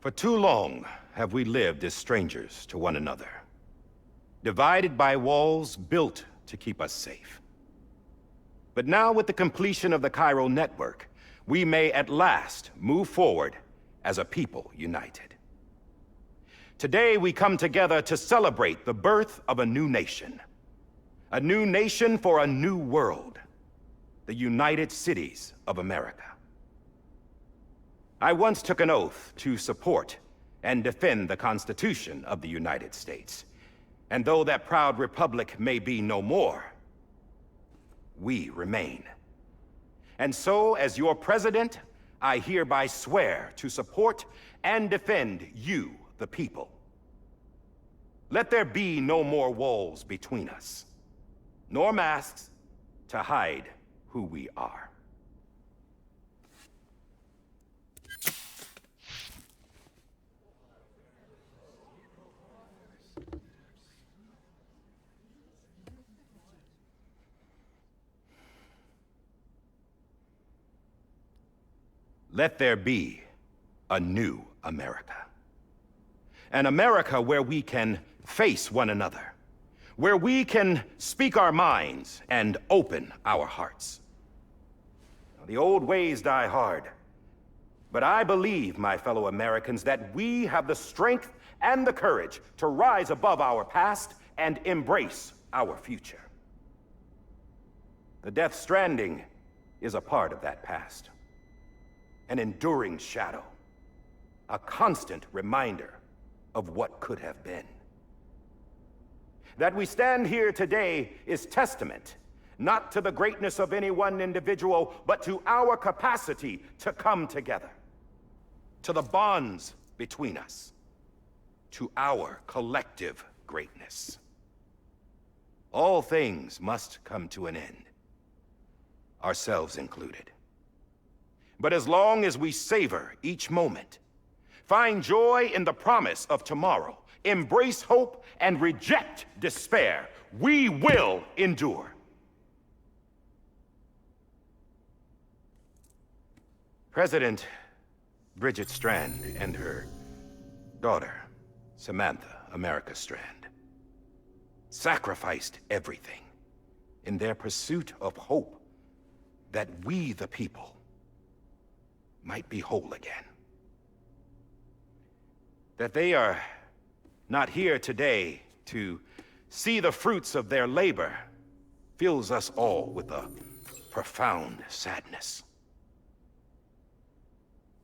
For too long have we lived as strangers to one another, divided by walls built to keep us safe. But now, with the completion of the Chiral network, we may at last move forward as a people united. Today we come together to celebrate the birth of a new nation. A new nation for a new world. The United Cities of America. I once took an oath to support and defend the Constitution of the United States. And though that proud republic may be no more, we remain. And so, as your president, I hereby swear to support and defend you, the people. Let there be no more walls between us, nor masks to hide who we are. Let there be a new America. An America where we can face one another, where we can speak our minds and open our hearts. The old ways die hard, but I believe, my fellow Americans, that we have the strength and the courage to rise above our past and embrace our future. The Death Stranding is a part of that past. An enduring shadow, a constant reminder of what could have been. That we stand here today is testament, not to the greatness of any one individual, but to our capacity to come together, to the bonds between us, to our collective greatness. All things must come to an end, ourselves included. But as long as we savor each moment, find joy in the promise of tomorrow, embrace hope, and reject despair, we will endure. President Bridget Strand and her daughter, Samantha America Strand, sacrificed everything in their pursuit of hope that we, the people, might be whole again. That they are not here today to see the fruits of their labor fills us all with a profound sadness.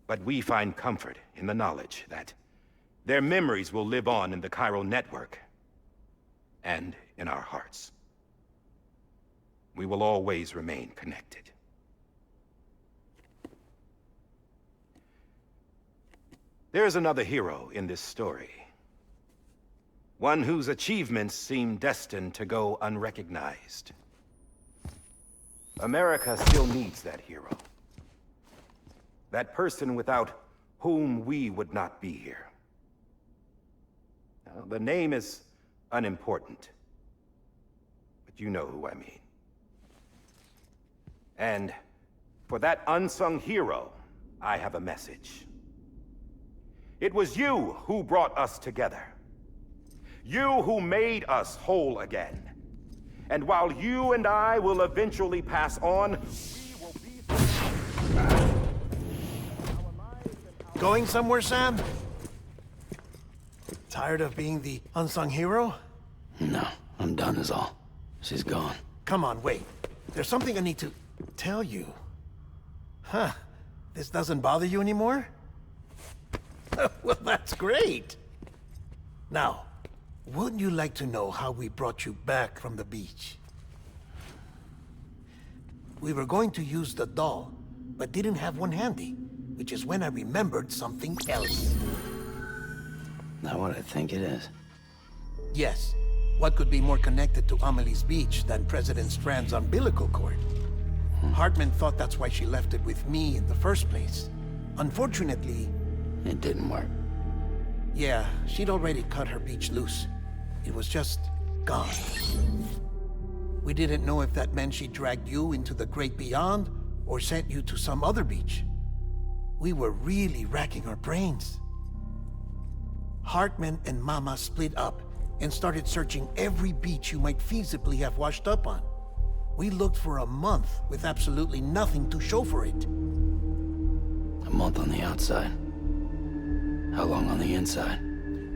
But we find comfort in the knowledge that their memories will live on in the Chiral network and in our hearts. We will always remain connected. There is another hero in this story. One whose achievements seem destined to go unrecognized. America still needs that hero. That person without whom we would not be here. Now, the name is unimportant, but you know who I mean. And for that unsung hero, I have a message. It was you who brought us together. You who made us whole again. And while you and I will eventually pass on, we will be... Going somewhere, Sam? Tired of being the unsung hero? No, I'm done is all. She's gone. Come on, wait. There's something I need to tell you. Huh. This doesn't bother you anymore? Well, that's great. Now, wouldn't you like to know how we brought you back from the beach? We were going to use the doll, but didn't have one handy, which is when I remembered something else. Not what I think it is. Yes. What could be more connected to Amelie's beach than President Strand's umbilical cord? Hardman thought that's why she left it with me in the first place. Unfortunately... It didn't work. Yeah, she'd already cut her beach loose. It was just gone. We didn't know if that meant she dragged you into the great beyond, or sent you to some other beach. We were really racking our brains. Hartman and Mama split up and started searching every beach you might feasibly have washed up on. We looked for a month with absolutely nothing to show for it. A month on the outside. How long on the inside?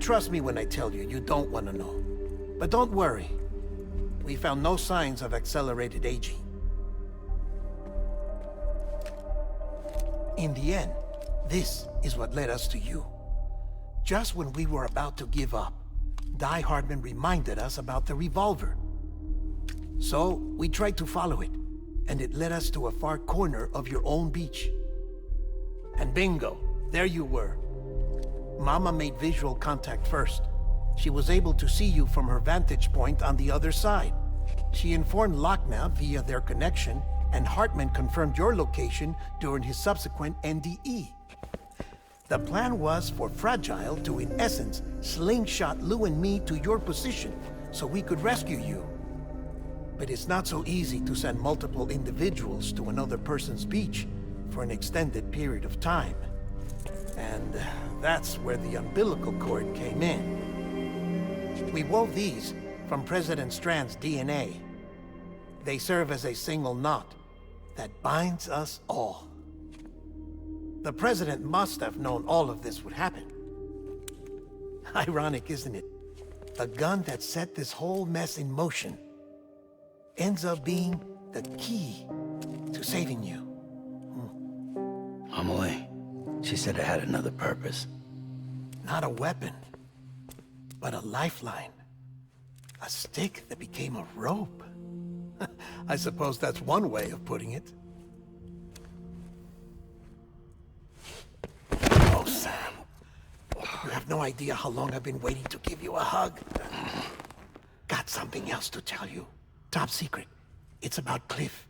Trust me when I tell you, you don't want to know. But don't worry. We found no signs of accelerated aging. In the end, this is what led us to you. Just when we were about to give up, Die-Hardman reminded us about the revolver. So, we tried to follow it, and it led us to a far corner of your own beach. And bingo, there you were. Mama made visual contact first. She was able to see you from her vantage point on the other side. She informed Lockna via their connection, and Hartman confirmed your location during his subsequent NDE. The plan was for Fragile to, in essence, slingshot Lou and me to your position so we could rescue you. But it's not so easy to send multiple individuals to another person's beach for an extended period of time. And that's where the umbilical cord came in. We wove these from President Strand's DNA. They serve as a single knot that binds us all. The President must have known all of this would happen. Ironic, isn't it? The gun that set this whole mess in motion ends up being the key to saving you. Amelie, she said it had another purpose. Not a weapon, but a lifeline. A stick that became a rope. I suppose that's one way of putting it. Oh, Sam. You have no idea how long I've been waiting to give you a hug. Got something else to tell you. Top secret. It's about Cliff.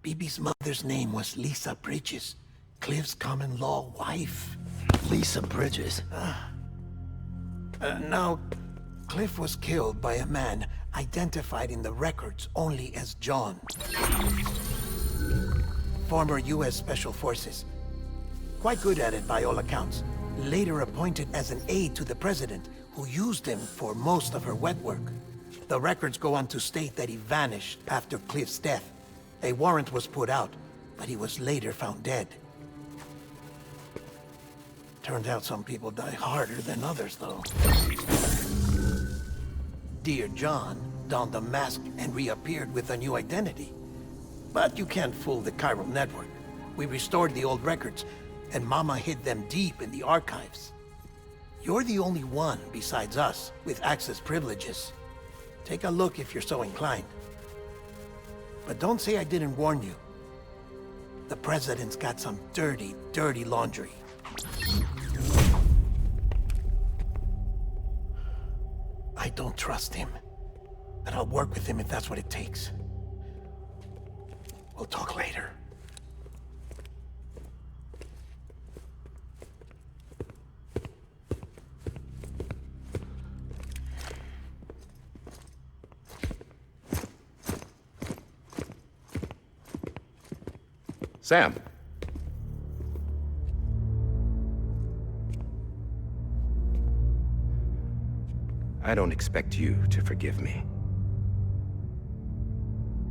Bibi's mother's name was Lisa Bridges, Cliff's common-law wife. Lisa Bridges? Now, Cliff was killed by a man identified in the records only as John. Former U.S. Special Forces. Quite good at it by all accounts. Later appointed as an aide to the president, who used him for most of her wet work. The records go on to state that he vanished after Cliff's death. A warrant was put out, but he was later found dead. Turned out some people die harder than others, though. Dear John donned a mask and reappeared with a new identity. But you can't fool the chiral network. We restored the old records, and Mama hid them deep in the archives. You're the only one, besides us, with access privileges. Take a look if you're so inclined. But don't say I didn't warn you. The President's got some dirty, dirty laundry. I don't trust him, but I'll work with him if that's what it takes. We'll talk later. Sam. I don't expect you to forgive me.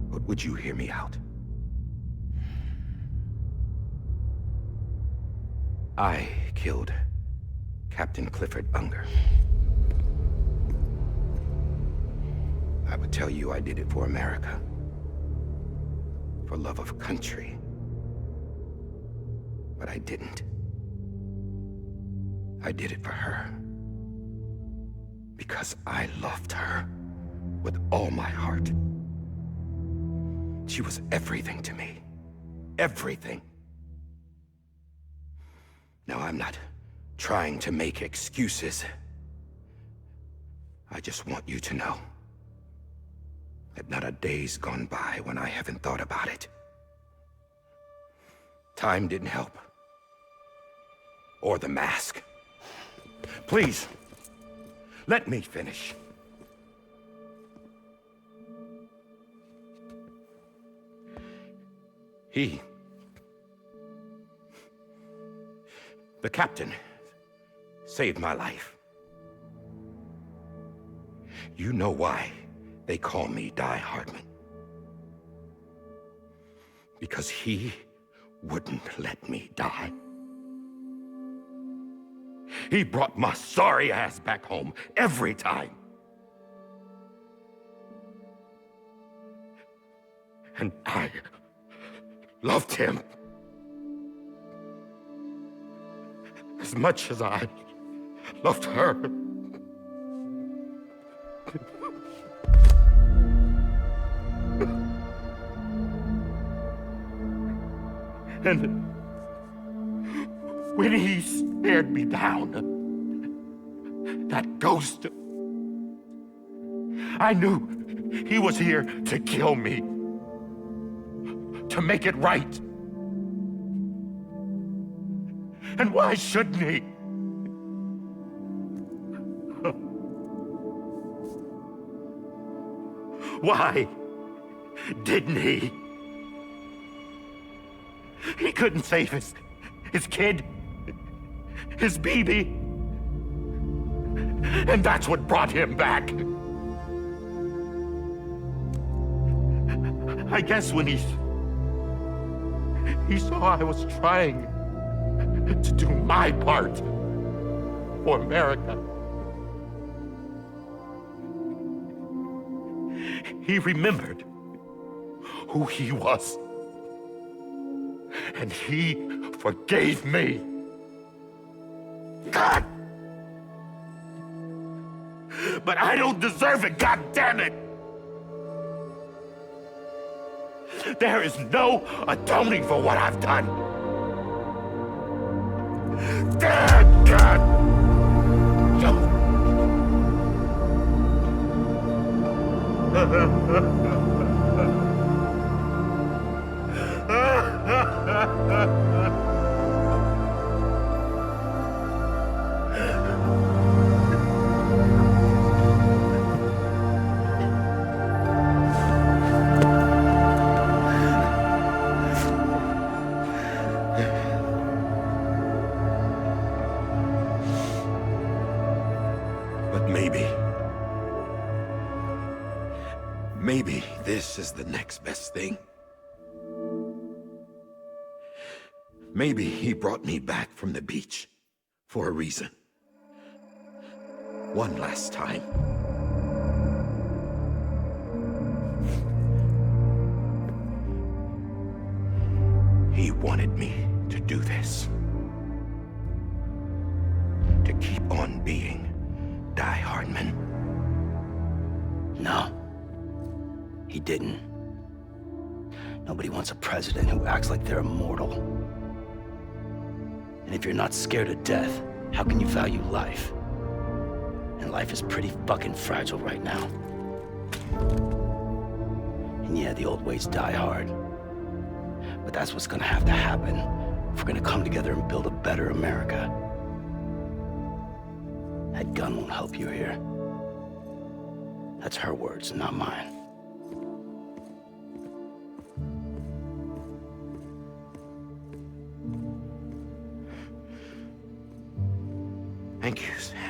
But would you hear me out? I killed Captain Clifford Unger. I would tell you I did it for America. For love of country. But I didn't. I did it for her. Because I loved her with all my heart. She was everything to me. Everything. Now, I'm not trying to make excuses. I just want you to know that not a day's gone by when I haven't thought about it. Time didn't help. Or the mask. Please, let me finish. The captain saved my life. You know why they call me Die-Hardman? Because he wouldn't let me die. He brought my sorry ass back home every time. And I loved him as much as I loved her. And when he stared me down, that ghost, I knew he was here to kill me, to make it right. And why shouldn't he? Why didn't he? He couldn't save his kid, his baby. And that's what brought him back. I guess when he saw I was trying to do my part for America, he remembered who he was. And he forgave me. God! But I don't deserve it, God damn it! There is no atoning for what I've done. Damn, God! But maybe this is the next best thing. Maybe he brought me back from the beach for a reason. One last time. He wanted me to do this. To keep on being Die-Hardman. No, he didn't. Nobody wants a president who acts like they're immortal. And if you're not scared of death, how can you value life? And life is pretty fucking fragile right now. And yeah, the old ways die hard. But that's what's gonna have to happen if we're gonna come together and build a better America. That gun won't help you here. That's her words, not mine. Thank you, Sam.